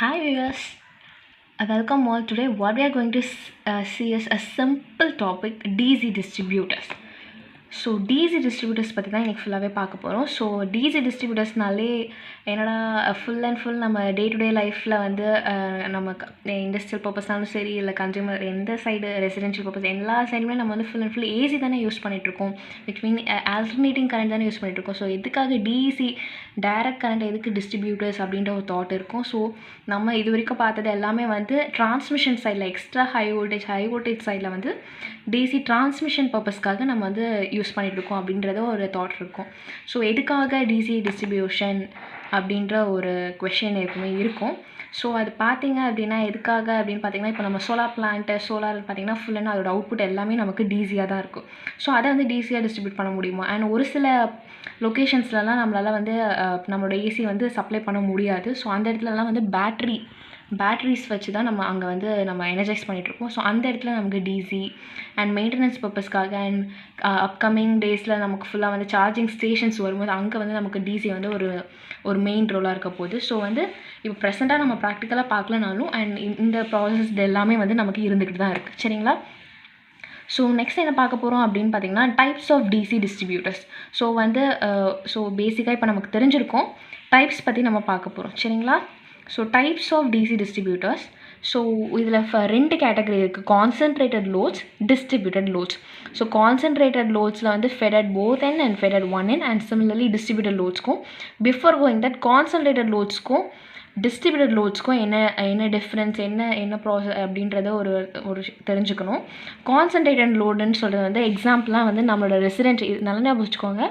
Hi viewers, welcome all. Today what we are going to see is a simple topic, DC distributors. So DC distributors பற்றி தான் இன்றைக்கி ஃபுல்லாகவே பார்க்க போகிறோம். So DC டிஸ்ட்ரிபியூட்டர்ஸ்னாலே என்னடா full and full நம்ம day to day லைஃப்பில் வந்து நம்ம இண்டஸ்ட்ரியல் பர்பஸ்னாலும் சரி இல்லை கன்சியூமர் எந்த சைடு ரெசிடென்ஷியல் பர்பஸ் எல்லா சைடுமே நம்ம வந்து ஃபுல் அண்ட் ஃபுல் ஏசி தானே யூஸ் பண்ணிகிட்ருக்கோம். விச் மீன் ஆல்டர்னேட்டிங் கரண்ட் தானே யூஸ் பண்ணிகிட்ருக்கோம். ஸோ எதுக்காக டிசி டைரக்ட் கரண்ட் எதுக்கு டிஸ்ட்ரிபியூட்டர்ஸ் அப்படின்ற ஒரு தாட் இருக்கும். ஸோ நம்ம இது வரைக்கும் பார்த்தது எல்லாமே வந்து டிரான்ஸ்மிஷன் சைடில் எக்ஸ்ட்ரா ஹை வோல்டேஜ் சைடில் வந்து டிசி டிரான்ஸ்மிஷன் பர்பஸ்க்காக நம்ம வந்து யூஸ் பண்ணிகிட்ருக்கோம் அப்படின்றத ஒரு தாட் இருக்கும். ஸோ எதுக்காக டிசி டிஸ்ட்ரிபியூஷன் அப்படின்ற ஒரு கொஷின் எப்பவுமே இருக்கும். ஸோ அது பார்த்திங்க அப்படின்னா எதுக்காக அப்படின்னு பார்த்திங்கன்னா இப்போ நம்ம சோலார் பார்த்திங்கன்னா ஃபுல் அண்ட் அதோட அவுட்புட் எல்லாமே நமக்கு டிசியாக தான் இருக்கும். ஸோ அதை வந்து டிசியாக டிஸ்ட்ரிபியூட் பண்ண முடியுமா? அண்ட் ஒரு சில லொக்கேஷன்ஸ்லலாம் நம்மளால் வந்து நம்மளோட ஏசி வந்து சப்ளை பண்ண முடியாது. ஸோ அந்த இடத்துலலாம் வந்து பேட்ரிஸ் வச்சு தான் நம்ம அங்கே வந்து நம்ம எனர்ஜைஸ் பண்ணிகிட்ருக்கோம். ஸோ அந்த இடத்துல நமக்கு டிசி அண்ட் மெயின்டெனன்ஸ் பர்பஸ்க்காக அண்ட் அப்கமிங் டேஸில் நமக்கு ஃபுல்லாக வந்து சார்ஜிங் ஸ்டேஷன்ஸ் வரும்போது அங்கே வந்து நமக்கு டிசி வந்து ஒரு மெயின் ரோலாக இருக்க போகுது. ஸோ வந்து இப்போ ப்ரெசென்ட்டாக நம்ம ப்ராக்டிக்கலாக பார்க்கலனாலும் அண்ட் இந்த ப்ராசஸ் எல்லாமே வந்து நமக்கு இருந்துக்கிட்டு தான் இருக்குது. சரிங்களா? ஸோ நெக்ஸ்ட் என்ன பார்க்க போகிறோம் அப்படின்னு பார்த்தீங்கன்னா types of DC distributors. So வந்து பேசிக்காக இப்போ நமக்கு தெரிஞ்சிருக்கோம், டைப்ஸ் பற்றி நம்ம பார்க்க போகிறோம். சரிங்களா? So types of DC distributors. So இதில் ரெண்டு கேட்டகரி இருக்குது, concentrated loads, distributed loads. So concentrated லோட்ஸில் வந்து fed at both end and fed at one end and similarly distributed லோட்ஸ்க்கும் பிஃபோர் கோயிங் தட் கான்சன்ட்ரேட்டட் லோட்ஸ்க்கும் டிஸ்ட்ரிபியூட்டட் லோட்ஸ்க்கும் என்ன டிஃப்ரென்ஸ், என்ன ப்ராசஸ் அப்படின்றத ஒரு தெரிஞ்சுக்கணும். கான்சன்ட்ரேட்டட் லோடுன்னு சொல்கிறது வந்து எக்ஸாம்பிளாக வந்து நம்மளோட ரெசிடென்ட் நல்லா ஞாபகம் வச்சுக்கோங்க,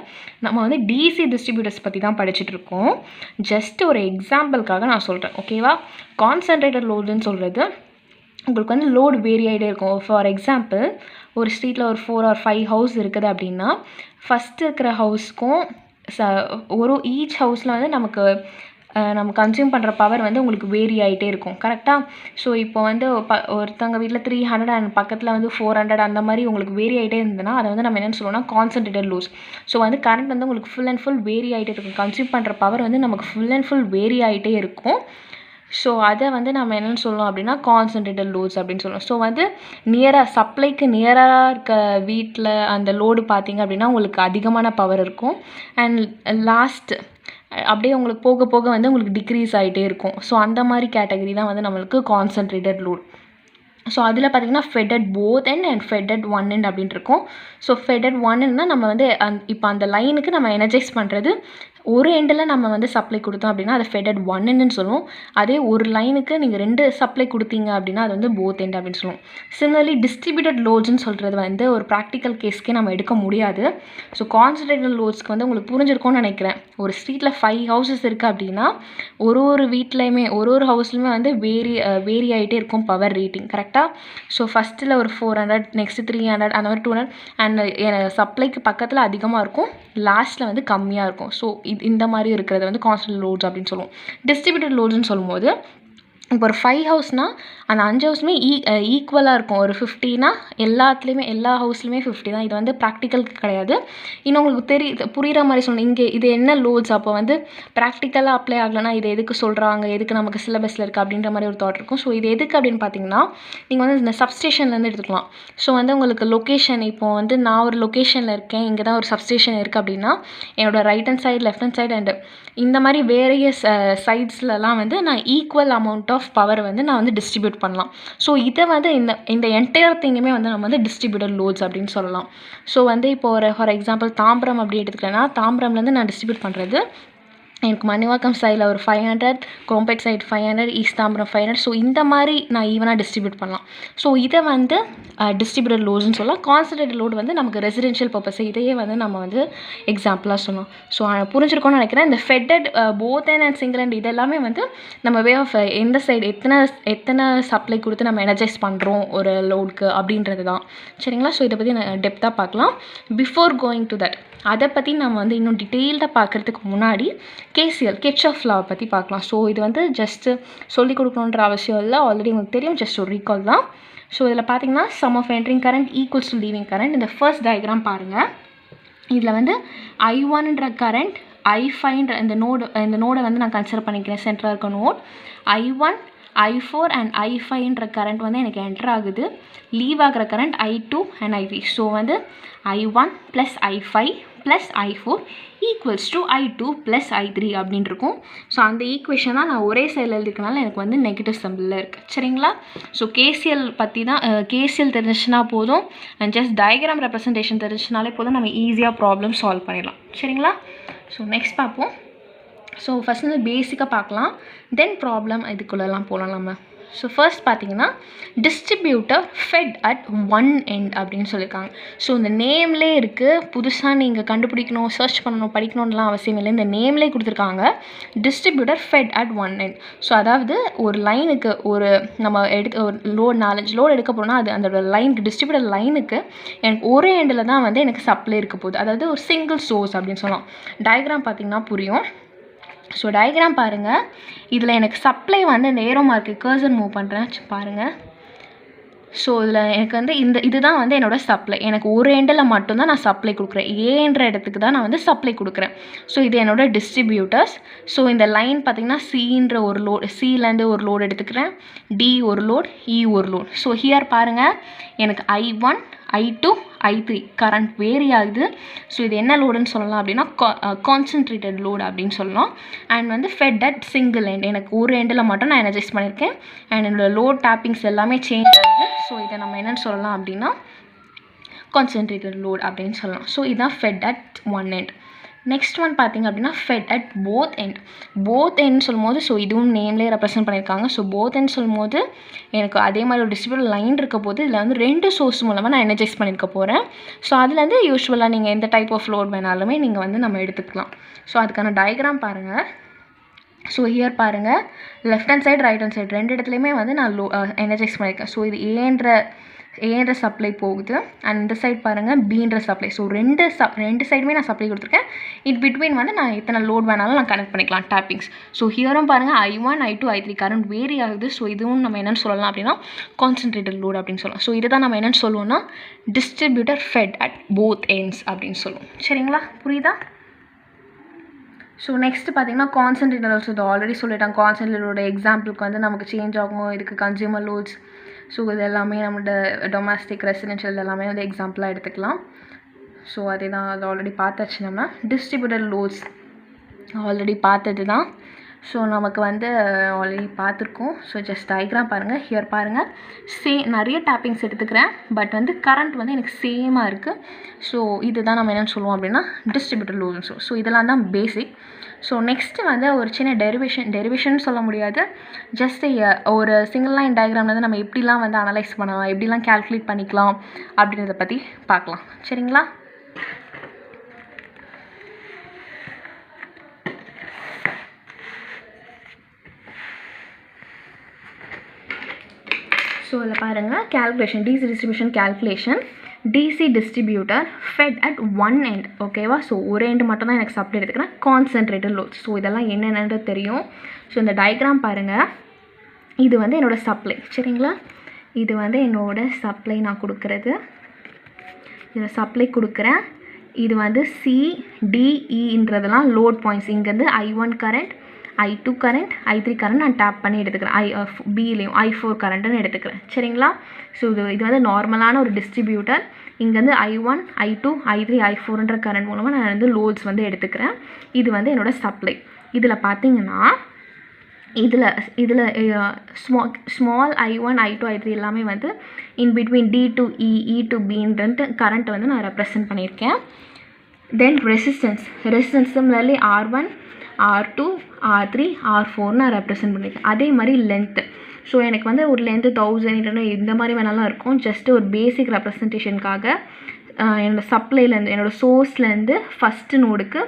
நம்ம வந்து டிசி டிஸ்ட்ரிபியூட்டர்ஸ் பற்றி தான் படிச்சுட்ருக்கோம். ஜஸ்ட் ஒரு எக்ஸாம்பிளுக்காக நான் சொல்கிறேன், ஓகேவா? கான்சன்ட்ரேட்டட் லோடுன்னு சொல்கிறது உங்களுக்கு வந்து லோடு வேரி ஆகிட்டே இருக்கும். ஃபார் எக்ஸாம்பிள் ஒரு ஸ்ட்ரீட்டில் ஒரு 4 or 5 ஹவுஸ் இருக்குது அப்படின்னா ஃபஸ்ட்டு இருக்கிற ஹவுஸ்க்கும் ஈச் ஹவுஸில் வந்து நம்ம கன்சியூம் பண்ணுற பவர் வந்து உங்களுக்கு வேரி ஆகிட்டே இருக்கும். கரெக்டாக? ஸோ இப்போ வந்து ஒருத்தவங்க வீட்டில் 300 அண்ட் பக்கத்தில் வந்து 400 அந்த மாதிரி உங்களுக்கு வேரி ஆகிட்டே இருந்ததுன்னா அதை வந்து நம்ம என்னென்னு சொல்லுவோம்னா கான்சன்ட்ரேட்டட் லோஸ். ஸோ வந்து கரண்ட் வந்து உங்களுக்கு ஃபுல் அண்ட் ஃபுல் வேரி ஆகிட்டே இருக்கும். கன்சியூம் பண்ணுற பவர் வந்து நமக்கு ஃபுல் அண்ட் ஃபுல் வேரி ஆகிட்டே இருக்கும். ஸோ அதை வந்து நம்ம என்னென்னு சொல்லுவோம் அப்படின்னா கான்சன்ட்ரேட்டட் லோட்ஸ் அப்படின்னு சொல்லுவோம். ஸோ வந்து சப்ளைக்கு நியராக இருக்க வீட்டில் அந்த லோடு பார்த்திங்க அப்படின்னா உங்களுக்கு அதிகமான பவர் இருக்கும். அண்ட் லாஸ்ட் அப்படியே உங்களுக்கு போக போக வந்து உங்களுக்கு டிக்ரீஸ் ஆகிட்டே இருக்கும். ஸோ அந்த மாதிரி கேட்டகரி தான் வந்து நம்மளுக்கு கான்சன்ட்ரேட்டட் லோட். ஸோ அதில் பார்த்திங்கன்னா fed at both end and fed at one end அப்படின்ட்டு இருக்கும். ஸோ ஃபெடட் ஒன் எண்ட்னா நம்ம வந்து இப்போ அந்த லைனுக்கு நம்ம எனர்ஜைஸ் பண்ணுறது ஒரு எண்டில் நம்ம வந்து சப்ளை கொடுத்தோம் அப்படின்னா அதை ஃபெடட் ஒன் எண்டுன்னு சொல்லுவோம். அதே ஒரு லைனுக்கு நீங்கள் 2 சப்ளை கொடுத்தீங்க அப்படின்னா அது வந்து போத் எண்ட் அப்படின்னு சொல்லுவோம். சிமிலர்லி டிஸ்ட்ரிபியூட்டட் லோட்ஸ்ன்னு சொல்கிறது வந்து ஒரு ப்ராக்டிக்கல் கேஸ்க்கே நம்ம எடுக்க முடியாது. ஸோ கான்சன்ட்ரேட்டட் லோட்ஸ்க்கு வந்து உங்களுக்கு புரிஞ்சிருக்கும்னு நினைக்கிறேன். ஒரு ஸ்ட்ரீட்டில் 5 ஹவுசஸ் இருக்குது அப்படின்னா ஒரு வீட்லேயுமே ஒரு ஹவுஸ்லையுமே வந்து வேரி ஆகிட்டே இருக்கும் பவர் ரேட்டிங். கரெக்டாக? ஸோ ஃபஸ்ட்டில் ஒரு 400, நெக்ஸ்ட்டு 300, அந்த மாதிரி 200 அண்ட் சப்ளைக்கு பக்கத்தில் அதிகமாக இருக்கும், லாஸ்ட்டில் வந்து கம்மியாக இருக்கும். ஸோ இந்த மாதிரி இருக்கிறது வந்து கான்ஸ்டன்ட் லோட்ஸ் அப்படின்னு சொல்லுவோம். டிஸ்ட்ரிபியூட்டட் லோட்ஸ்ன்னு சொல்லும்போது இப்போ ஒரு 5 ஹவுஸ்னால் அந்த 5 ஹவுஸுமே ஈக்குவலாக இருக்கும். ஒரு 50னா எல்லா ஹவுஸ்லையுமே 50 தான். இது வந்து ப்ராக்டிக்கலுக்கு கிடையாது. இன்னும் உங்களுக்கு புரிகிற மாதிரி சொல்லணும். இங்கே இது என்ன லோட்ஸ், அப்போ வந்து ப்ராக்டிக்கலாக அப்ளை ஆகலைன்னா இது எதுக்கு சொல்கிறாங்க, எதுக்கு நமக்கு சிலபஸில் இருக்குது அப்படின்ற மாதிரி ஒரு தாட் இருக்கும். ஸோ இது எதுக்கு அப்படின்னு பார்த்தீங்கன்னா நீங்கள் வந்து இந்த சப்ஸ்டேஷன்லேருந்து எடுத்துக்கலாம். ஸோ வந்து உங்களுக்கு லொக்கேஷன், இப்போ வந்து நான் ஒரு லொக்கேஷனில் இருக்கேன், இங்கே தான் ஒரு சப்ஸ்டேஷன் இருக்குது அப்படின்னா என்னோடய right hand side, left hand side and இந்த மாதிரி வேரியஸ் சைட்ஸ்லலாம் வந்து நான் ஈக்குவல் அமௌண்ட் ஆஃப் பவர் வந்து நான் வந்து டிஸ்ட்ரிபியூட் பண்ணலாம். ஸோ இதை வந்து இந்த என்டையர் திங்குமே வந்து நம்ம வந்து டிஸ்ட்ரிபியூட்டட் லோட்ஸ் அப்படின்னு சொல்லலாம். ஸோ வந்து இப்போ ஃபார் எக்ஸாம்பிள் தாம்பரம் அப்படி எடுத்துக்கிட்டேன்னா தாம்பரம்லேருந்து நான் டிஸ்ட்ரிபியூட் பண்ணுறது எனக்கு மணிவாக்கம் சைடில் ஒரு 500, Chromepet side 500, east Tambaram 500. So இந்த மாதிரி நான் ஈவனாக டிஸ்ட்ரிபியூட் பண்ணலாம். ஸோ இதை வந்து டிஸ்ட்ரிபியூட்டட் லோட்ஸ்ன்னு சொல்லலாம். கான்சன்ட்ரேட்டட் லோடு வந்து நமக்கு ரெசிடென்ஷியல் பர்பஸ், இதையே வந்து நம்ம வந்து எக்ஸாம்பிளாக சொல்லலாம். ஸோ புரிஞ்சிருக்கோன்னு நினைக்கிறேன். இந்த ஃபெடட் போத் அண்ட் சிங்கிள் அண்ட் இதெல்லாமே வந்து நம்ம வே ஆஃப் எந்த சைடு எத்தனை சப்ளை கொடுத்து நம்ம எனர்ஜைஸ் பண்ணுறோம் ஒரு லோடுக்கு அப்படின்றது தான். சரிங்களா? ஸோ இதை பற்றி நான் டெப்த்தாக பார்க்கலாம். பிஃபோர் கோயிங் டு தட் அதை பற்றி நம்ம வந்து இன்னும் டீட்டெயில்டாக பார்க்குறதுக்கு முன்னாடி கிர்ச்சாஃப் லாவை பற்றி பார்க்கலாம். ஸோ இது வந்து ஜஸ்ட்டு சொல்லிக் கொடுக்கணுன்ற அவசியம் இல்லை, ஆல்ரெடி உங்களுக்கு தெரியும், ஜஸ்ட் ஒரு ரீகால் தான். ஸோ இதில் பார்த்தீங்கன்னா sum of entering current equals to leaving current. இந்த ஃபர்ஸ்ட் டயக்ராம் பாருங்கள். இதில் வந்து I1ன்ற கரண்ட் I5ன்ற இந்த நோடை வந்து நான் கன்சிடர் பண்ணிக்கிறேன். சென்டராக இருக்க note I1 I4 and I5ன்ற current வந்து எனக்கு என்டர் ஆகுது. லீவ் ஆகிற current I2 and I3. So வந்து I1 + I5 + I4 equals to I2 + I3 அப்படின்னு இருக்கும். ஸோ அந்த ஈக்குவேஷன் தான் நான் ஒரே சைடில் எழுதிக்கனால எனக்கு வந்து நெகட்டிவ் சிம்பிளில் இருக்குது. சரிங்களா? ஸோ கேசிஎல் பற்றி தான் கேசிஎல் தெரிஞ்சிச்சுன்னா போதும், ஜஸ்ட் டயக்ராம் ரெப்ரசன்டேஷன் தெரிஞ்சிச்சுனாலே போதும், நம்ம ஈஸியாக ப்ராப்ளம் சால்வ் பண்ணிடலாம். சரிங்களா? ஸோ நெக்ஸ்ட் பார்ப்போம். ஸோ ஃபஸ்ட் வந்து பேசிக்காக பார்க்கலாம், தென் ப்ராப்ளம் இதுக்குள்ளெல்லாம் போகலாம் நம்ம. ஸோ ஃபர்ஸ்ட் பார்த்தீங்கன்னா distributor fed at one end அப்படின்னு சொல்லியிருக்காங்க. ஸோ இந்த நேம்லேயே இருக்குது, புதுசாக நீங்கள் கண்டுபிடிக்கணும், சர்ச் பண்ணணும், படிக்கணும்லாம் அவசியம் இல்லை. இந்த நேம்லேயே கொடுத்துருக்காங்க distributor fed at one end. So அதாவது ஒரு லைனுக்கு ஒரு ஒரு லோட் 4-5 லோடு எடுக்க போகிறோம்னா அது அந்த லைனுக்கு டிஸ்ட்ரிபியூட்டர் லைனுக்கு எனக்கு ஒரு எண்டில் தான் வந்து எனக்கு சப்ளை இருக்க போகுது. அதாவது ஒரு சிங்கிள் சோர்ஸ் அப்படின்னு சொல்லலாம். டயக்ராம் பார்த்திங்கன்னா புரியும். ஸோ டயக்ராம் பாருங்கள். இதில் எனக்கு சப்ளை வந்து இந்த ஏரோ மார்க்கு கர்சர் மூவ் பண்ணுறேன் பாருங்கள். ஸோ இதில் எனக்கு வந்து இதுதான் வந்து என்னோடய சப்ளை. எனக்கு ஒரு எண்டில் மட்டும்தான் நான் சப்ளை கொடுக்குறேன். ஏன்ற இடத்துக்கு தான் நான் வந்து சப்ளை கொடுக்குறேன். ஸோ இது என்னோடய டிஸ்ட்ரிபியூட்டர்ஸ். ஸோ இந்த லைன் பார்த்திங்கன்னா சின்ற ஒரு லோடு, சிலேருந்து ஒரு லோடு எடுத்துக்கிறேன், டி ஒரு லோட், இ ஒரு லோட். ஸோ ஹியர் பாருங்கள், எனக்கு I1 I2 I3 current vary ஆகுது. ஸோ இது என்ன லோடுன்னு சொல்லலாம் அப்படின்னா கான்சன்ட்ரேட்டட் லோடு அப்படின்னு சொல்லலாம். அண்ட் வந்து ஃபெட் அட் சிங்கிள் எண்ட், எனக்கு ஒரு எண்டில் மட்டும் நான் எனர்ஜைஸ் பண்ணியிருக்கேன். அண்ட் என்னோடய லோட் டேப்பிங்ஸ் எல்லாமே சேஞ்ச் ஆகுது. ஸோ இதை நம்ம என்னென்னு சொல்லலாம் அப்படின்னா கான்சன்ட்ரேட்டட் லோட் அப்படின்னு சொல்லலாம். ஸோ இதுதான் fed at one end. Next one பார்த்திங்க அப்படின்னா fed at both end. Both end சொல்லும் போது ஸோ இதுவும் நேம்லேயே ரெப்ரசென்ட் பண்ணியிருக்காங்க. ஸோ போத் எண்ட் சொல்லும் போது எனக்கு அதே மாதிரி ஒரு டிஸ்ட்ரிபியூட்டர் லைன் இருக்க போது இதில் வந்து 2 சோர்ஸ் மூலமாக நான் எனர்ஜைஸ் பண்ணியிருக்க போகிறேன். ஸோ அதுலேருந்து யூஸ்வலாக நீங்கள் எந்த டைப் ஆஃப் லோட் வேணாலுமே நீங்கள் வந்து நம்ம எடுத்துக்கலாம். ஸோ அதுக்கான டயக்ராம் பாருங்கள். ஸோ ஹியர் பாருங்கள், left hand side right hand side 2 இடத்துலையுமே வந்து நான் எனர்ஜைஸ் பண்ணியிருக்கேன். ஸோ இது ஏன்ற சப்ளை போகுது. அண்ட் இந்த சைட் பாருங்கள் பீன்ற சப்ளை. ஸோ ரெண்டு சைடுமே நான் சப்ளை கொடுத்துருக்கேன். இது பிட்வீன் வந்து நான் எத்தனை லோட் வேணாலும் நான் கனெக்ட் பண்ணிக்கலாம் டேப்பிங்ஸ். ஸோ ஹியரும் பாருங்கள் I1 I2 I3 current vary ஆகுது. ஸோ இதுவும் நம்ம என்னென்னு சொல்லலாம் அப்படின்னா கான்சன்ட்ரேட்டட் லோட் அப்படின்னு சொல்லலாம். ஸோ இதை தான் நம்ம என்னென்னு சொல்லுவோம்னா distributor fed at both ends அப்படின்னு சொல்லுவோம். சரிங்களா? புரியுதா? ஸோ நெக்ஸ்ட்டு பார்த்தீங்கன்னா கான்சன்ட்ரேட்டட் ஆல்சோ இது ஆல்ரெடி சொல்லிட்டாங்க. கான்சன்ட்ரேட்டரோட எக்ஸாம்பிளுக்கு வந்து நமக்கு சேஞ்ச் ஆகும், இதுக்கு கன்சியூமர் லோட்ஸ். ஸோ இது எல்லாமே நம்மளோட டொமஸ்டிக் ரெசிடென்ஷியல் எல்லாமே வந்து எக்ஸாம்பிளாக எடுத்துக்கலாம். ஸோ அதே தான், அது ஆல்ரெடி பார்த்தாச்சு. நம்ம டிஸ்ட்ரிபியூட்டர் லோட்ஸ் ஆல்ரெடி பார்த்தது தான். ஸோ நமக்கு வந்து ஆல்ரெடி பார்த்துருக்கோம். ஸோ ஜஸ்ட் டயக்ராம் பாருங்கள். ஹியர் பாருங்கள், நிறைய டேப்பிங்ஸ் எடுத்துக்கிறேன், பட் வந்து கரண்ட் வந்து எனக்கு சேமாக இருக்குது. ஸோ இதுதான் நம்ம என்னென்னு சொல்லுவோம் அப்படின்னா டிஸ்ட்ரிபியூட்டர் லோட்ஸ். ஸோ இதெல்லாம் தான் பேசிக். ஸோ நெக்ஸ்ட்டு வந்து ஒரு சின்ன டெரிவேஷன் சொல்ல முடியாது, ஜஸ்ட் ஒரு சிங்கிள் லைன் டயக்ராமில் வந்து நம்ம எப்படிலாம் வந்து அனலைஸ் பண்ணலாம், எப்படிலாம் கேல்குலேட் பண்ணிக்கலாம் அப்படின்றத பற்றி பார்க்கலாம். சரிங்களா? ஸோ இதில் பாருங்கள் calculation, DC distribution calculation. DC distributor fed at one end. ஓகேவா? ஸோ ஒரு எண்டு மட்டும் தான் எனக்கு சப்ளை எடுத்துக்கிறேன். Concentrated loads. ஸோ இதெல்லாம் என்னென்னு தெரியும். ஸோ இந்த டயக்ராம் பாருங்கள், இது வந்து என்னோடய சப்ளை. சரிங்களா? இது வந்து என்னோடய சப்ளை நான் கொடுக்குறது. இதில் சப்ளை கொடுக்குறேன். இது வந்து CDEன்றதெல்லாம் லோட் பாயிண்ட்ஸ். இங்கேருந்து I1 current, I2 current, I3 current நான் டேப் பண்ணி எடுத்துக்கிறேன். பிலேயும் I4 கரண்ட்டுன்னு எடுத்துக்கிறேன். சரிங்களா? ஸோ இது வந்து நார்மலான ஒரு டிஸ்ட்ரிபியூட்டர். இங்கேருந்து I1 I2 I3 I4ன்ற கரண்ட் மூலமாக நான் வந்து லோட்ஸ் வந்து எடுத்துக்கிறேன். இது வந்து என்னோடய சப்ளை. இதில் பார்த்தீங்கன்னா இதில் ஸ்மால் I1 I2 I3 எல்லாமே வந்து in between D to E to Bன்ட்டு கரண்ட்டை வந்து நான் ரெப்ரசன்ட் பண்ணியிருக்கேன். தென் resistance similarly R1 R2 R3 R4 நான் ரெப்ரசன்ட் பண்ணியிருக்கேன். அதே மாதிரி லென்த்து. ஸோ எனக்கு வந்து ஒரு லென்த்து 1000 இந்த மாதிரி வேணாலும் இருக்கும். ஜஸ்ட்டு ஒரு பேசிக் ரெப்ரசன்டேஷனுக்காக என்னோடய சப்ளைலேருந்து என்னோடய சோர்ஸ்லேருந்து ஃபஸ்ட்டு நோடுக்கு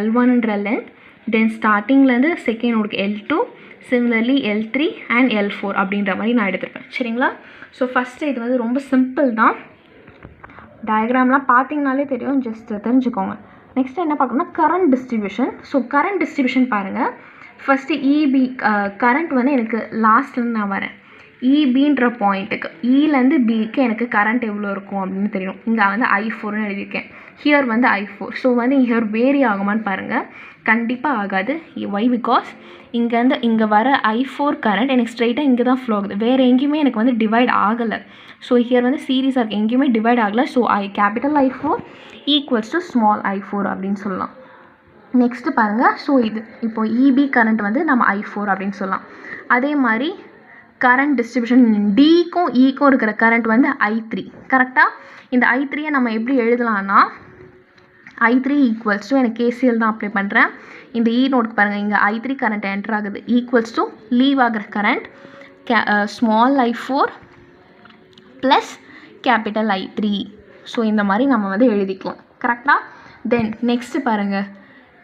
L1ன்ற லென்த், தென் ஸ்டார்டிங்லேருந்து செகண்ட் நோடுக்கு L2, similarly L3 and L4 அப்படின்ற மாதிரி நான் எடுத்துருப்பேன். சரிங்களா? ஸோ ஃபஸ்ட்டு இது வந்து ரொம்ப சிம்பிள் தான். டயக்ராம்லாம் பார்த்தீங்கனாலே தெரியும், ஜஸ்ட் தெரிஞ்சுக்கோங்க. நெக்ஸ்ட்டு என்ன பார்க்கணும்னா current distribution. So current distribution பாருங்கள். ஃபஸ்ட்டு இபி கரண்ட் வந்து எனக்கு லாஸ்ட்லேருந்து நான் வரேன். இபின்ற பாயிண்ட்டுக்கு, இலேருந்து பிக்கு எனக்கு கரண்ட் எவ்வளோ இருக்கும் அப்படின்னு தெரியணும். இங்கே வந்து I4ன்னு எழுதியிருக்கேன். ஹியர் வந்து I4. ஸோ வந்து ஹியர் வேரி ஆகுமான்னு பாருங்கள். கண்டிப்பாக ஆகாது. ஒய்? பிகாஸ் இங்கேருந்து இங்கே வர I4 கரண்ட் எனக்கு ஸ்ட்ரெயிட்டாக இங்கே தான் ஃப்ளோ ஆகுது. வேறு எங்கேயுமே எனக்கு வந்து டிவைட் ஆகலை. ஸோ ஹியர் வந்து சீரீஸாக இருக்குது, எங்கேயுமே டிவைட் ஆகலை. So capital I4 equals to small I4 அப்படின்னு சொல்லலாம். நெக்ஸ்ட்டு பாருங்கள். ஸோ இது இப்போது இபி கரண்ட் வந்து நம்ம I4 அப்படின்னு சொல்லலாம். அதே மாதிரி கரண்ட் டிஸ்ட்ரிபியூஷன் டிக்கும் ஈக்கும் இருக்கிற கரண்ட் வந்து I3. கரெக்டாக இந்த I3யை நம்ம எப்படி எழுதலாம்னா I3 ஈக்குவல்ஸ் டு, எனக்கு KCL தான் அப்ளை பண்ணுறேன். இந்த நோட்டுக்கு பாருங்கள், இங்கே I3 கரண்ட் என்டர் ஆகுது, ஈக்குவல்ஸ் டு லீவ் ஆகிற current small I4 plus capital I3. So இந்த மாதிரி நம்ம வந்து எழுதிக்கலாம். கரெக்டாக? தென் நெக்ஸ்ட்டு பாருங்கள்,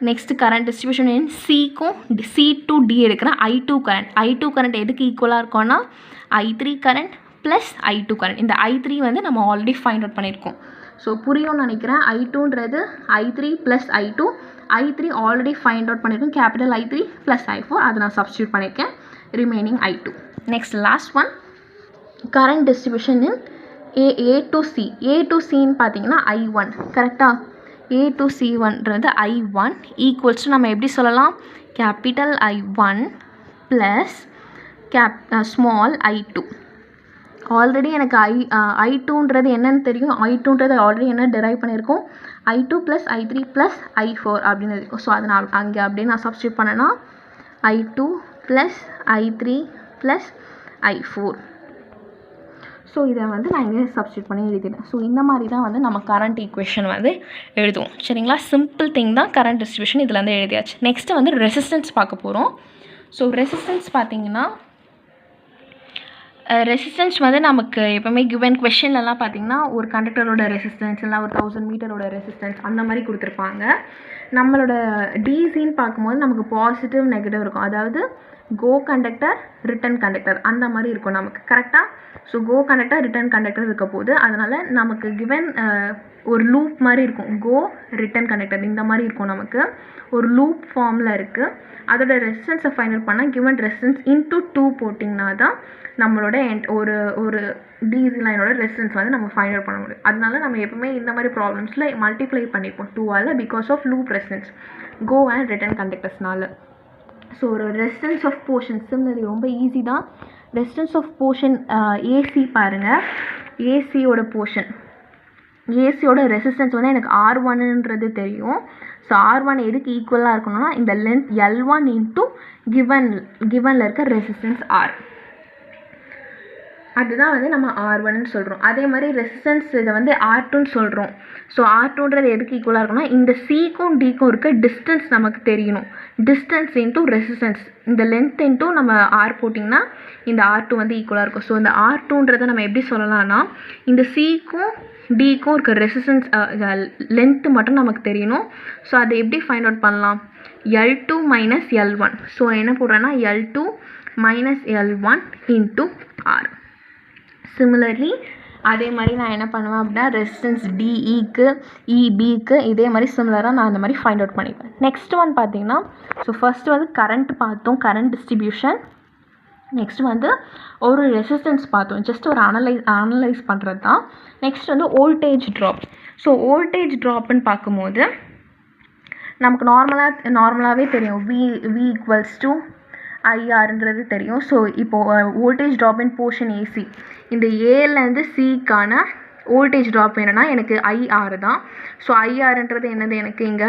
நெக்ஸ்ட்டு கரண்ட் டிஸ்ட்ரிபியூஷன் இன் சிக்கும் C to D எடுக்கிறேன். I2 கரண்ட் எதுக்கு ஈக்குவலாக இருக்கோன்னா I3 current plus I2 current. இந்த I3 வந்து நம்ம ஆல்ரெடி ஃபைண்ட் அவுட் பண்ணியிருக்கோம். ஸோ புரியும்னு நினைக்கிறேன். I2ன்றது I3 plus I2. I3 already find out பண்ணியிருக்கோம், கேபிட்டல் I3 ப்ளஸ் I4. அதை நான் சப்ஸ்டியூட் பண்ணியிருக்கேன். Remaining I2. Next last one, current distribution in A to C. A to Cன்னு பார்த்தீங்கன்னா I1. கரெக்டாக? A to C1ன்றது I1 equals to நம்ம எப்படி சொல்லலாம், capital I1 plus small I2. Already எனக்கு I2ன்றது என்னன்னு தெரியும். I2ன்றது ஆல்ரெடி என்ன டெரைவ் பண்ணியிருக்கோம், I2 plus I3 plus I4 அப்படின்னு இருக்கும். ஸோ அதை நான் அங்கே அப்படியே நான் சப்ஸ்டியூட் பண்ணேன்னா I2 plus I3 plus I4. So இதை வந்து நான் இங்கே சப்ஸ்டியூட் பண்ணி எழுதிட்டேன். ஸோ இந்த மாதிரி தான் வந்து நம்ம கரண்ட் ஈக்குவேஷன் வந்து எழுதுவோம். சரிங்களா? சிம்பிள் திங் தான் கரண்ட் டிஸ்ட்ரிபியூஷன். இதில் வந்து எழுதியாச்சு. நெக்ஸ்ட்டு வந்து ரெசிஸ்டன்ஸ் பார்க்க போகிறோம். ஸோ ரெசிஸ்டன்ஸ் பார்த்தீங்கன்னா, ரெசிஸ்டன்ஸ் வந்து நமக்கு எப்போவுமே கிவன் கொஷின்லலாம் பார்த்தீங்கன்னா ஒரு கண்டக்டரோட ரெசிஸ்டன்ஸ் இல்லை ஒரு 1000 மீட்டரோட ரெசிஸ்டன்ஸ் அந்த மாதிரி கொடுத்துருப்பாங்க. நம்மளோட டிசின்னு பார்க்கும்போது நமக்கு பாசிட்டிவ் நெகட்டிவ் இருக்கும். அதாவது கோ கண்டக்டர், ரிட்டன் கண்டக்டர் அந்த மாதிரி இருக்கும் நமக்கு. கரெக்டாக? So go conductor, return conductor இருக்க போது அதனால் நமக்கு கிவன் ஒரு லூப் மாதிரி இருக்கும். கோ, ரிட்டன் கண்டக்டர் இந்த மாதிரி இருக்கும். நமக்கு ஒரு லூப் ஃபார்மில் இருக்குது. அதோட ரெசிஸ்டன்ஸை ஃபைண்ட் அவுட் பண்ணால் கிவன் ரெசிஸ்டன்ஸ் இன்ட்டு 2 போட்டிங்கன்னா தான் நம்மளோட ஒரு டிசி லைனோட ரெசிஸ்டன்ஸ் வந்து நம்ம ஃபைண்ட் அவுட் பண்ண முடியும். அதனால நம்ம எப்பவுமே இந்த மாதிரி ப்ராப்ளம்ஸில் மல்டிப்ளை பண்ணிப்போம் 2ஆல், because of loop resistance go and return கண்டக்டர்ஸ்னால. ஸோ ஒரு ரெசிஸ்டன்ஸ் ஆஃப் போர்ஷன் சிம்லரி ரொம்ப ஈஸி தான். ரெசிஸ்டன்ஸ் ஆஃப் போர்ஷன் ஏசி பாருங்கள். ஏசியோட போர்ஷன், ஏசியோட ரெசிஸ்டன்ஸ் வந்து எனக்கு R1ன்றது தெரியும். ஸோ R1 எதுக்கு ஈக்குவலாக இருக்கணும்னா இந்த லென்த் L1 இன்ட்டு கிவனில் இருக்க ரெசிஸ்டன்ஸ் R. அதுதான் வந்து நம்ம R1ன்னு சொல்கிறோம். அதே மாதிரி ரெசிஸ்டன்ஸ் இதை வந்து R2ன்னு சொல்கிறோம். ஸோ R2ன்றது எதுக்கு ஈக்குவலாக இருக்குன்னா இந்த சிக்கும் டிக்கும் இருக்க டிஸ்டன்ஸ் நமக்கு தெரியணும். டிஸ்டன்ஸ் இன்ட்டு ரெசிஸ்டன்ஸ், இந்த லென்த் இன்ட்டு நம்ம R போட்டிங்கன்னா இந்த R2 வந்து ஈக்குவலாக இருக்கும். ஸோ இந்த R2ன்றதை நம்ம எப்படி சொல்லலாம்னா இந்த சிக்கும் டிக்கும் இருக்க ரெசிஸ்டன்ஸ் லென்த்து மட்டும் நமக்கு தெரியணும். ஸோ அதை எப்படி ஃபைண்ட் அவுட் பண்ணலாம், L2 மைனஸ் L1. ஸோ என்ன போடுறேன்னா L2 minus L1 into R. Similarly அதே மாதிரி நான் என்ன பண்ணுவேன் அப்படின்னா ரெசிஸ்டன்ஸ் டிஇக்கு இபிக்கு இதே மாதிரி சிமிலராக நான் அந்த மாதிரி ஃபைண்ட் அவுட் பண்ணிப்பேன். நெக்ஸ்ட் ஒன் பார்த்தீங்கன்னா, ஸோ ஃபஸ்ட்டு வந்து கரண்ட் பார்த்தோம், கரண்ட் டிஸ்ட்ரிபியூஷன். நெக்ஸ்ட் வந்து ஒரு ரெசிஸ்டன்ஸ் பார்த்தோம், ஜஸ்ட் ஒரு அனலைஸ் பண்ணுறது தான். நெக்ஸ்ட் வந்து வோல்டேஜ் ட்ராப். ஸோ வோல்டேஜ் ட்ராப்னு பார்க்கும்போது நமக்கு நார்மலாகவே தெரியும் வி ஈக்குவல்ஸ் டு ஐஆர்ன்றது தெரியும். ஸோ இப்போது voltage drop in portion AC, இந்த ஏலேருந்து சிக்கான வோல்டேஜ் ட்ராப் வேணும்னா எனக்கு ஐஆர் தான். ஸோ ஐஆர்ன்றது என்னது, எனக்கு இங்கே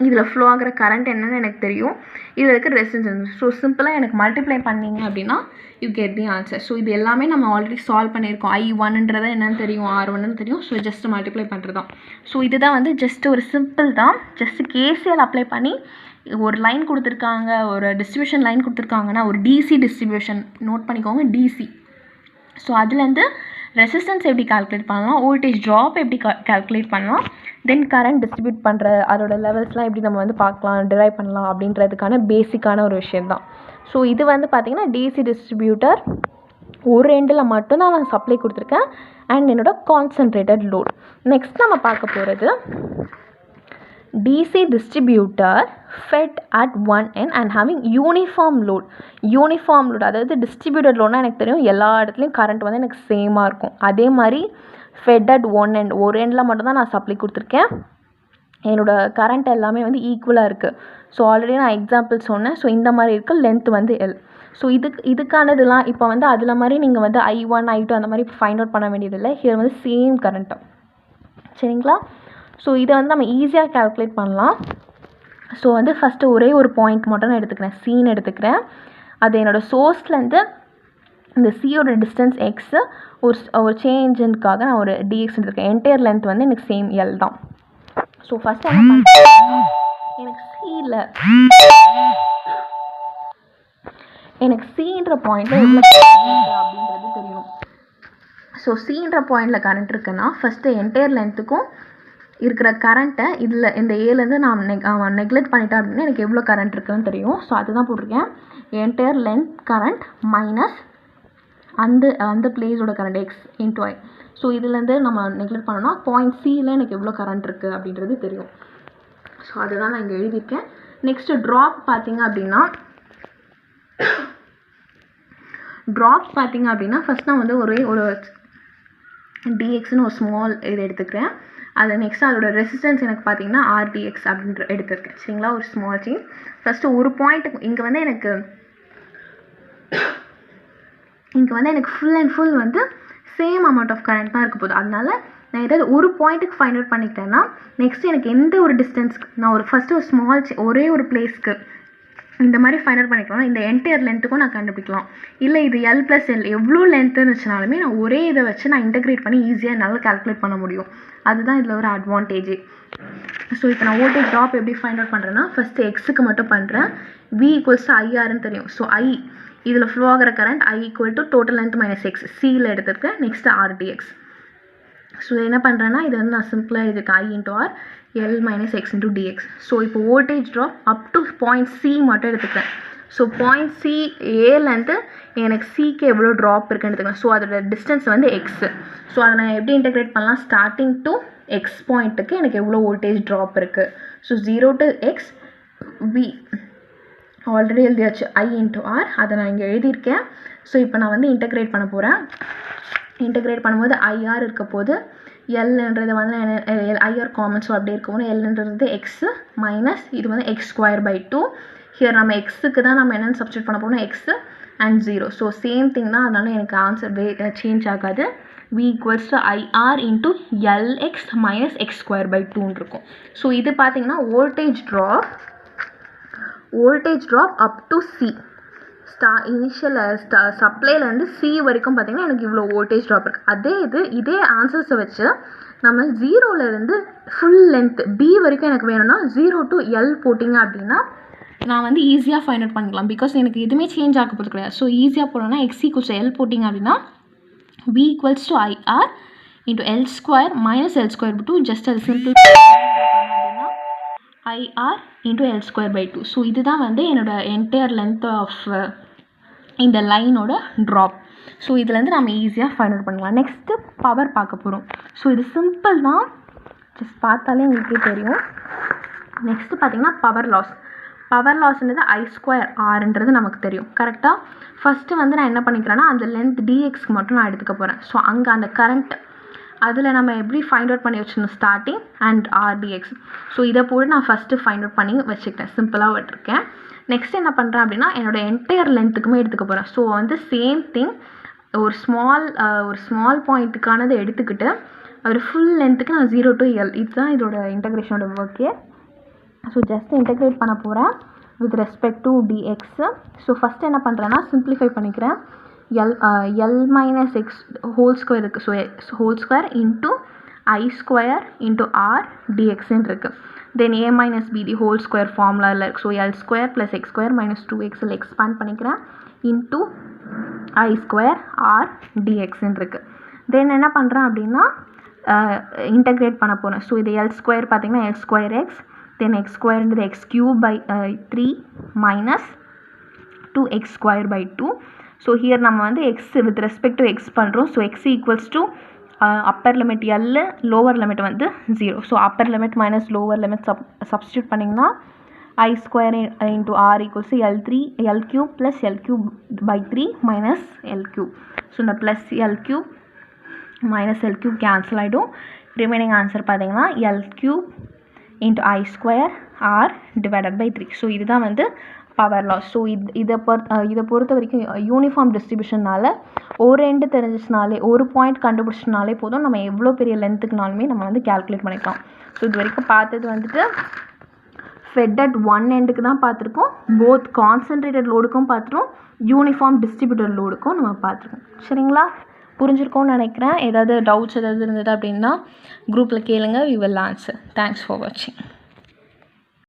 இதில் ஃப்ளோ ஆகிற கரண்ட் என்னன்னு எனக்கு தெரியும், இதில் இருக்க ரெசிஸ்டன்ஸ். ஸோ சிம்பிளாக எனக்கு மல்டிப்ளை பண்ணிங்க அப்படின்னா you get the answer. So இது எல்லாமே நம்ம ஆல்ரெடி சால்வ் பண்ணியிருக்கோம். I1ன்றது என்னன்னு தெரியும், R1ன்னு தெரியும். ஸோ ஜஸ்ட் மல்டிப்ளை பண்ணுறது தான். ஸோ இதுதான் வந்து ஜஸ்ட் ஒரு சிம்பிள் தான். ஜஸ்ட் கேசிஎல் அப்ளை பண்ணி ஒரு லைன் கொடுத்துருக்காங்க, ஒரு டிஸ்ட்ரிபியூஷன் லைன் கொடுத்துருக்காங்கன்னா ஒரு டிசி டிஸ்ட்ரிபியூஷன் நோட் பண்ணிக்கோங்க, டிசி. ஸோ அதுலேருந்து ரெசிஸ்டன்ஸ் எப்படி கால்குலேட் பண்ணலாம், வோல்டேஜ் ட்ராப் எப்படி கால்குலேட் பண்ணலாம், தென் கரண்ட் டிஸ்ட்ரிபியூட் பண்ணுற அதோட லெவல்ஸ்லாம் எப்படி நம்ம வந்து பார்க்கலாம், டிரைவ் பண்ணலாம் அப்படின்றதுக்கான பேசிக்கான ஒரு விஷயம் தான். ஸோ இது வந்து பார்த்திங்கன்னா டிசி டிஸ்ட்ரிபியூட்டர் ஒரு எண்டில் மட்டும்தான் நான் சப்ளை கொடுத்துருக்கேன் அண்ட் என்னோட கான்சன்ட்ரேட்டட் லோட். நெக்ஸ்ட் நம்ம பார்க்க போகிறது DC distributor fed at one end and having uniform load. அதாவது டிஸ்ட்ரிபியூட்டட் லோட்னா எனக்கு தெரியும் எல்லா இடத்துலையும் கரண்ட் வந்து எனக்கு சேமாக இருக்கும். அதே மாதிரி ஃபெட் அட் ஒன் எண்ட், ஒரு எண்டில் மட்டும்தான் நான் சப்ளை கொடுத்துருக்கேன். என்னோடய கரண்ட் எல்லாமே வந்து ஈக்குவலாக இருக்குது. ஸோ ஆல்ரெடி நான் எக்ஸாம்பிள் சொன்னேன். ஸோ இந்த மாதிரி இருக்குது, லென்த் வந்து எல். ஸோ இதுக்கானதுலாம் இப்போ வந்து அதில் மாதிரி நீங்கள் வந்து I1 I2 அந்த மாதிரி ஃபைண்ட் அவுட் பண்ண வேண்டியதில்லை. இது வந்து சேம் கரண்ட்டு, சரிங்களா? ஸோ இதை வந்து நம்ம ஈஸியாக கால்குலேட் பண்ணலாம். ஸோ வந்து ஃபஸ்ட்டு ஒரே ஒரு பாயிண்ட் மட்டும் நான் எடுத்துக்கிறேன், சீன் எடுத்துக்கிறேன். அது என்னோடய சோர்ஸ்லேருந்து இந்த சியோட டிஸ்டன்ஸ் எக்ஸு, ஒரு சேஞ்சுக்காக நான் ஒரு டிஎக்ஸ் எடுத்துருக்கேன். என்டையர் லென்த் வந்து எனக்கு சேம் எல் தான். ஸோ ஃபஸ்ட்டு என்ன பண்ணுறேன், எனக்கு சின்ற பாயிண்டில் எவ்வளோ அப்படின்றது தெரியணும். ஸோ சின்ற பாயிண்டில் கரண்ட் இருக்குன்னா ஃபஸ்ட்டு என்டையர் லென்த்துக்கும் இருக்கிற கரண்ட்டை இதில் இந்த ஏலேருந்து நான் நெக்லெக்ட் பண்ணிட்டேன் அப்படின்னா எனக்கு எவ்வளோ கரண்ட் இருக்குதுன்னு தெரியும். ஸோ அதுதான் போட்டிருக்கேன். என்டையர் லென்த் கரண்ட் மைனஸ் அந்த பிளேஸோட கரண்ட் எக்ஸ் இன்ட்டு ஐ. ஸோ இதுலேருந்து நம்ம நெக்லெக்ட் பண்ணோன்னா பாயிண்ட் சியில் எனக்கு எவ்வளோ கரண்ட் இருக்குது அப்படின்றது தெரியும். ஸோ அதுதான் நான் இங்கே எழுதியிருக்கேன். நெக்ஸ்ட்டு ட்ராப் பார்த்தீங்க அப்படின்னா ஃபஸ்ட் நான் வந்து ஒரு டிஎக்ஸ்னு ஒரு ஸ்மால் இது எடுத்துக்கிறேன். அது நெக்ஸ்ட் அதோட ரெசிஸ்டன்ஸ் எனக்கு பார்த்தீங்கன்னா ஆர்டிஎக்ஸ் அப்படின்ற எடுத்துருக்கேன், சரிங்களா? ஒரு ஸ்மால் சேஞ்ச். ஃபஸ்ட்டு ஒரு பாயிண்ட்டுக்கு இங்கே வந்து எனக்கு ஃபுல் அண்ட் ஃபுல் வந்து சேம் அமௌண்ட் ஆஃப் கரண்ட் தான் இருக்க போகுது. அதனால நான் ஏதாவது ஒரு பாயிண்ட்டுக்கு ஃபைண்ட் அவுட் பண்ணிக்கிட்டேன்னா நெக்ஸ்ட் எனக்கு எந்த ஒரு டிஸ்டன்ஸ்க்கு நான் ஃபஸ்ட்டு ஒரு ஸ்மால் ஒரே ஒரு பிளேஸ்க்கு இந்த மாதிரி ஃபைண்ட் அவுட் பண்ணிக்கலாம். இந்த என்டையர் லென்த்துக்கும் நான் கண்டுபிடிக்கலாம். இல்லை இது எல் ப்ளஸ் எல் எவ்வளோ லென்த்துன்னு வச்சுனாலுமே நான் ஒரே இதை வச்சு நான் இன்டெகிரேட் பண்ணி ஈஸியாக என்னால் கால்குலேட் பண்ண முடியும். அதுதான் இதில் ஒரு அட்வான்டேஜ். ஸோ இப்போ நான் வோல்டேஜ் ட்ராப் எப்படி ஃபைண்ட் அவுட் பண்ணுறேன்னா ஃபஸ்ட்டு எக்ஸுக்கு மட்டும் பண்ணுறேன். V ஈக்குவல்ஸ் டு ஐஆர்னு தெரியும். ஸோ இதில் ஃப்ளோ ஆகிற current I equal to total length minus x, சியில் எடுத்துருக்கேன். Next RTX. ஸோ என்ன பண்ணுறேன்னா இது வந்து நான் சிம்பிளாக எழுதிருக்கேன், I into R L minus x into dx. So இப்போ voltage drop up to point C மட்டும் எடுத்துக்கிறேன். ஸோ பாயிண்ட் சி ஏலேருந்து எனக்கு சிக்கு எவ்வளோ ட்ராப் இருக்குன்னு எடுத்துக்கிறேன். ஸோ அதோட டிஸ்டன்ஸ் வந்து எக்ஸு. ஸோ அதை நான் எப்படி இன்டெகிரேட் பண்ணலாம், ஸ்டார்டிங் டு எக்ஸ் பாயிண்ட்டுக்கு எனக்கு எவ்வளோ வோல்டேஜ் ட்ராப் இருக்குது. So 0 to x V already எழுதியாச்சு, I இன்ட்டு ஆர், அதை நான் இங்கே எழுதியிருக்கேன். ஸோ இப்போ நான் வந்து இன்டெகிரேட் பண்ண போகிறேன். இன்டெகிரேட் பண்ணும்போது ஐஆர் இருக்க போது எல்ன்றது வந்து ஐஆர் காமன், ஸோ அப்படியே இருக்கணும். எல்ன்றது எக்ஸு மைனஸ் இது வந்து எக்ஸ் ஸ்கொயர் பை 2. ஹியர் நம்ம எக்ஸுக்கு தான் நம்ம என்னென்னு சப்ஸ்டியூட் பண்ண போகணும், x and 0. So same thing தான், அதனால எனக்கு ஆன்சர் சேஞ்ச் ஆகாது. V equals to IR into lx minus x square by 2ன்னு இருக்கும். ஸோ இது பார்த்தீங்கன்னா voltage drop up to C, initial சப்ளைலேருந்து சி வரைக்கும் பார்த்தீங்கன்னா எனக்கு இவ்வளோ வோல்டேஜ் ட்ராப் இருக்குது. இதே ஆன்சர்ஸை வச்சு நம்ம 0லேருந்து ஃபுல் லென்த் பி வரைக்கும் எனக்கு வேணும்னா 0 to L போட்டிங்க அப்படின்னா நான் வந்து ஈஸியாக ஃபைண்ட் அவுட் பண்ணிக்கலாம். பிகாஸ் எனக்கு எதுவுமே சேஞ்ச் ஆக போகிறது கிடையாது. ஸோ ஈஸியாக போடணும்னா எக்ஸ் ஈக்குவல்ஸ் டு எல் போட்டிங்க அப்படின்னா V equals to IR into L square minus L square by 2. Just அது சிம்பிள் அப்படின்னா IR into L square by 2. So இதுதான் வந்து என்னோடய என்டையர் லென்த் ஆஃப் இந்த லைனோட ட்ராப். ஸோ இதுலேருந்து நம்ம ஈஸியாக ஃபைண்ட் அவுட் பண்ணலாம். நெக்ஸ்ட்டு பவர் பார்க்க போகிறோம். ஸோ இது சிம்பிள் தான், ஜஸ்ட் பார்த்தாலே உங்களுக்கே தெரியும். நெக்ஸ்ட்டு பார்த்தீங்கன்னா பவர் லாஸ்ன்றது I ஸ்கொயர் ஆர்ன்றது நமக்கு தெரியும், கரெக்டாக? ஃபஸ்ட்டு வந்து நான் என்ன பண்ணிக்கிறேன்னா அந்த லென்த் டிஎக்ஸ்க்கு மட்டும் நான் எடுத்துக்க போகிறேன். ஸோ அங்கே அந்த கரண்ட் அதில் நம்ம எப்படி ஃபைண்ட் அவுட் பண்ணி வச்சுருந்தோம், ஸ்டார்டிங் அண்ட் ஆர்டிஎக்ஸ். ஸோ இதை போட்டு நான் ஃபஸ்ட்டு ஃபைண்ட் அவுட் பண்ணி வச்சுக்கிட்டேன், சிம்பிளாக விட்டுருக்கேன். நெக்ஸ்ட் என்ன பண்ணுறேன் அப்படின்னா என்னோடய என்டையர் லென்த்துக்குமே எடுத்துக்க போகிறேன். ஸோ வந்து சேம் திங், ஒரு ஸ்மால் பாயிண்ட்டுக்கானதை எடுத்துக்கிட்டு ஒரு ஃபுல் லென்த்துக்கு நான் 0 to L, இதுதான் இதோட இன்டெகிரேஷனோட ஒர்க்கே. ஸோ ஜஸ்ட் இன்டெகிரேட் பண்ண போகிறேன் with respect to dx. So first என்ன பண்ணுறேன்னா சிம்பிளிஃபை பண்ணிக்கிறேன். L minus x whole square இருக்குது. So whole square into I square into R டிஎக்ஸ்ன்னு இருக்குது. Then a minus b the whole square ஃபார்முலாவில் இருக்குது. So L square plus x square minus 2xல் expand பண்ணிக்கிறேன் இன்ட்டு I ஸ்கொயர் ஆர் டிஎக்ஸ்ன்னு இருக்குது. Then என்ன பண்ணுறேன் அப்படின்னா இன்டெகிரேட் பண்ண போகிறேன். ஸோ இது எல் ஸ்கொயர் பார்த்தீங்கன்னா L square x, then x ஸ்கொயர்ன்றது x cube by 3 minus 2x square by 2. So here நம்ம வந்து x with respect to x பண்ணுறோம். So x equals to upper limit L, lower limit வந்து 0. So upper limit minus lower limit substitute பண்ணிங்கன்னா I square into R equals to L cube plus L cube by 3 minus L cube. So இந்த plus L cube minus L cube cancel ஆகிடும். Remaining answer பார்த்தீங்கன்னா L cube into I square R divided by 3. So இதுதான் வந்து power loss. So இதை பொறுத்த வரைக்கும் uniform டிஸ்ட்ரிபியூஷனால் ஒரு end தெரிஞ்சிச்சுனாலே, ஒரு பாயிண்ட் கண்டுபிடிச்சினாலே போதும், நம்ம எவ்வளோ பெரிய லென்த்துக்குனாலுமே நம்ம வந்து கேல்குலேட் பண்ணிக்கலாம். ஸோ இது வரைக்கும் பார்த்தது வந்துட்டு ஃபெட் அட் ஒன் எண்டுக்கு தான் பார்த்துருக்கோம். போத் கான்சன்ட்ரேட்டட் லோடுக்கும் பார்த்துருக்கோம், யூனிஃபார்ம் டிஸ்ட்ரிபியூட்டட் லோடுக்கும் நம்ம பார்த்துருக்கோம். சரிங்களா? புரிஞ்சிருக்கோன்னு நினைக்கிறேன். ஏதாவது டவுட்ஸ் ஏதாவது இருந்தது அப்படின்னா குரூப்பில் கேளுங்க, we will answer. Thanks for வாட்சிங்.